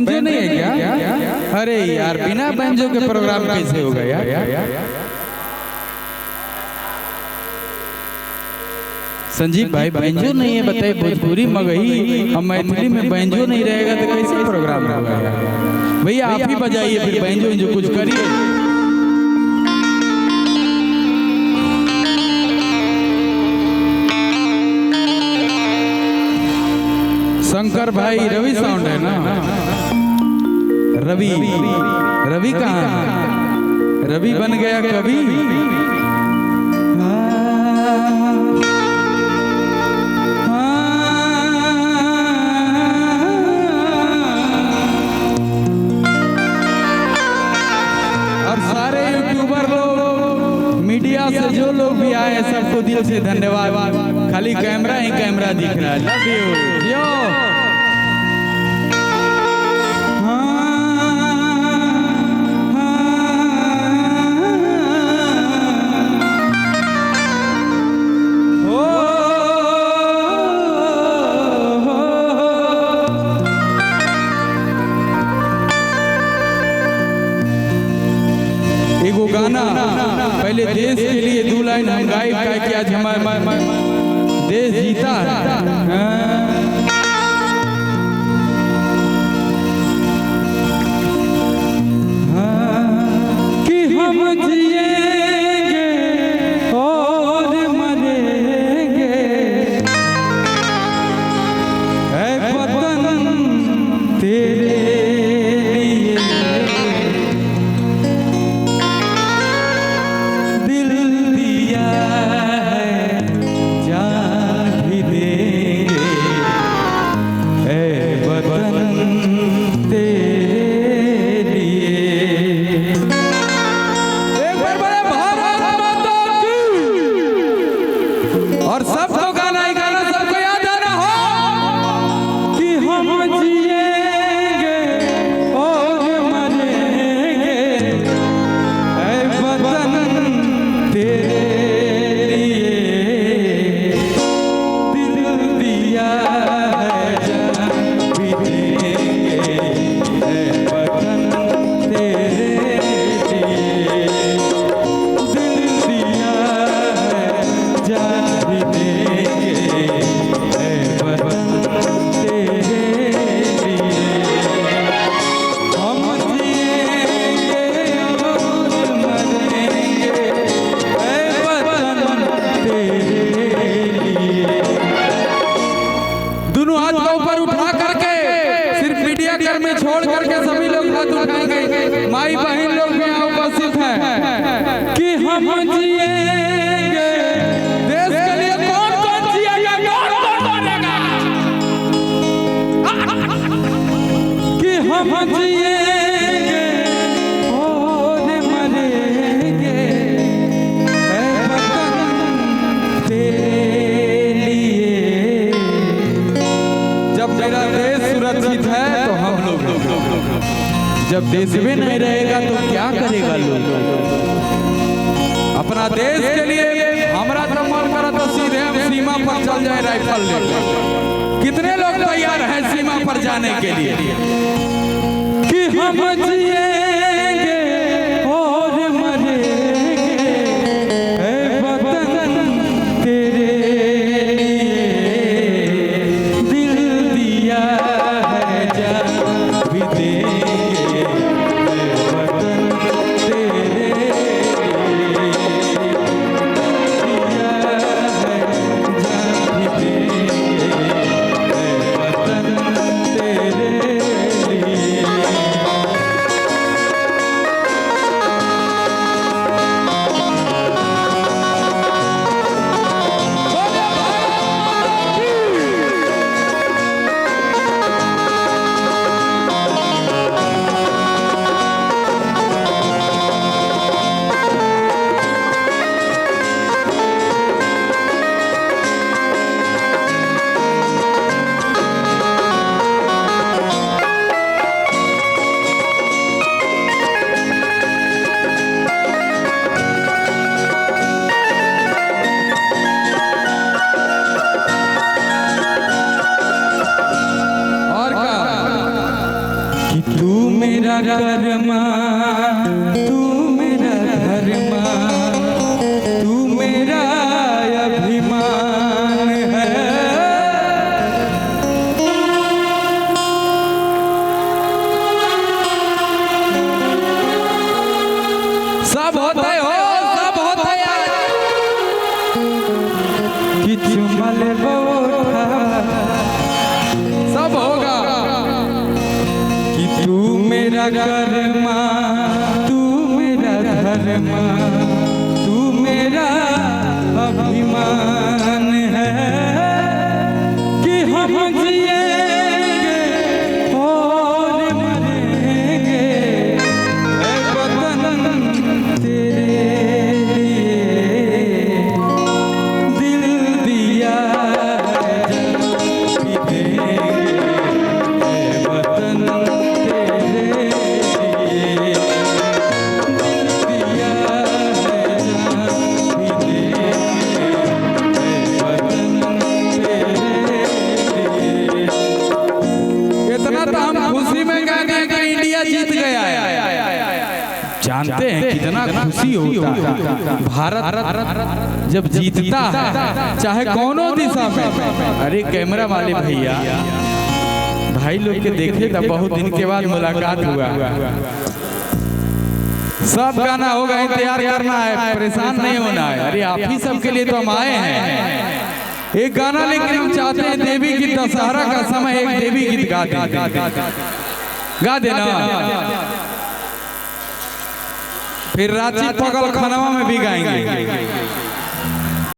Banjo नहीं है क्या? अरे यार बिना बैंजो के प्रोग्राम कैसे होगा यार? संजीव भाई बैंजो नहीं है बताइए, भोजपुरी मगही हम मैथिली में बैंजो नहीं रहेगा तो कैसे प्रोग्राम होगा यार? भैया आप ही बजाइए फिर बैंजो जो कुछ करिए। शंकर भाई रवि साउंड है ना? रवि रवि कहाँ है? रवि बन गया कवि। और सारे यूट्यूबर लोग, मीडिया से जो लोग भी आए सबको दिल से धन्यवाद। खाली कैमरा ही कैमरा दिख रहा है। Love you yo. एगो गाना पहले देश के लिए 2 लाइन हम गाए कि आज हमारा देश जीता है। कि हम जिएंगे और मरेंगे, ऐ वतन तेरे लिए दिल दिया है, जान भी देंगे, ऐ वतन तेरे लिए। एक बार बड़े भारत माता की। और सबको गाना ही गाना, सबको याद आना हो कि हम जिएंगे और मरेंगे, ऐ वतन तेरे लिए दिल दिया है, जान भी देंगे, ऐ वतन तेरे लिए दिल दिया है, जान भी देंगे, ऐ वतन तेरे लिए। हम जिएंगे और मरेंगे, ऐ वतन तेरे लिए। दोनों हाथ को ऊपर उठा करके, सिर्फ मीडिया कर्मी छोड़ करके सभी लोग हाथ उठाएंगे। माई बहन लोग भी यहाँ उपस्थित हैं कि हम जिएंगे देश के लिए। कौन कौन जिएगा, कौन कौन मरेगा? कि हम जिएंगे और मरेंगे, ऐ वतन तेरे लिए। जब मेरा देश सुरक्षित है तो हम लोग, जब देश में नहीं रहेगा तो क्या करेगा लोग? अपना देश के लिए हमारा तो मन करा तो सीधे हम सीमा पर चल जाए राइफल लेकर। कितने लोग तैयार हैं सीमा पर जाने के लिए? कि हम जिएंगे और मरेंगे, ऐ वतन तेरे लिए दिल दिया है, जान भी देंगे, ऐ वतन तेरे लिए दिया है, जान भी देंगे, ऐ वतन तेरे लिए। मेरा कर्मा, तू मेरा धर्मा, तू मेरा अभिमान है। सब होते हो, सब होते यार कि चुमल बोठा, सब होगा कि तू मेरा कर्मा, तू मेरा धर्मा, तू मेरा अभिमान है कि हम जिएंगे और मरेंगे ऐ वतन तेरे लिए, दिल दिया है भी देंगे ऐ वतन तेरे लिए, दिल दिया है भी देंगे ऐ वतन तेरे लिए। इतना तो हम खुशी में कह दें कि इंडिया जीत गया है। जानते हैं कितना खुशी होता है भारत जब जीतता है, चाहे कौनो दिशा में। अरे कैमरा वाले भैया भाई लोग के देखे तो बहुत दिन के बाद मुलाकात हुआ। सब गाना होगा, इंतजार करना है, परेशान नहीं होना है। अरे आप ही सब के लिए तो हम आए हैं। एक गाना लेकिन हम चाहते हैं देवी गीत, दशहरा का समय एक देवी गीत गा देना, फिर रांची पगल खनवा में भी गाएंगे।